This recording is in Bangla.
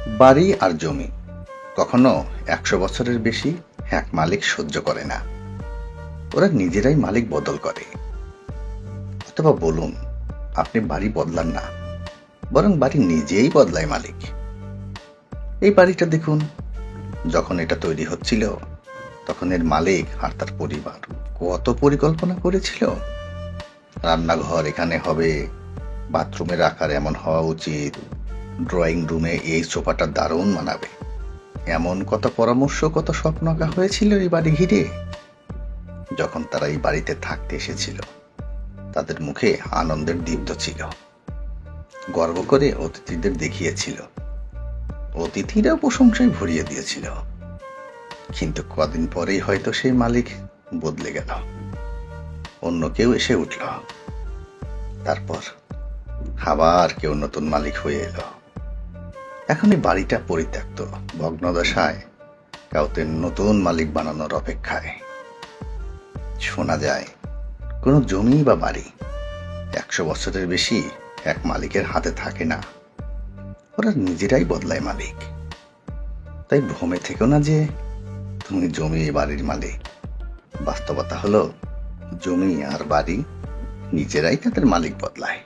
বাড়ি আর জমি কখনো ১০০ বছরের বেশি এক মালিক সহ্য করে না। ওরা নিজেরাই মালিক বদল করে। অথবা বলুন, আপনি বাড়ি বদলান না, বরং বাড়ি নিজেই বদলায় মালিক। এই বাড়িটা দেখুন, যখন এটা তৈরি হচ্ছিল তখন এর মালিক আর তার পরিবার কত পরিকল্পনা করেছিল। রান্নাঘর এখানে হবে, বাথরুমের আকার এমন হওয়া উচিত, ড্রয়িং রুমে এই সোফাটা দারুণ মানাবে, এমন কত পরামর্শ, কত স্বপ্ন আঁকা হয়েছিল এই বাড়ি ঘিরে। যখন তারা এই বাড়িতে থাকতে এসেছিল তাদের মুখে আনন্দের দীপ্ত ছিল। গর্ব করে অতিথিদের দেখিয়েছিল, অতিথিরা প্রশংসায় ভরিয়ে দিয়েছিল। কিন্তু কদিন পরেই হয়তো সেই মালিক বদলে গেল, অন্য কেউ এসে উঠল। তারপর আবার কেউ নতুন মালিক হয়ে এলো। এখন এই বাড়িটা পরিত্যক্ত, ভগ্নদশায়, কাউকে নতুন মালিক বানানোর অপেক্ষায়। শোনা যায়, কোনো জমি বা বাড়ি ১০০ বছরের বেশি এক মালিকের হাতে থাকে না, ওরা নিজেরাই বদলায় মালিক। তাই ভ্রমে থেকো না যে তুমি জমি বাড়ির মালিক। বাস্তবতা হলো, জমি আর বাড়ি নিজেরাই তাদের মালিক বদলায়।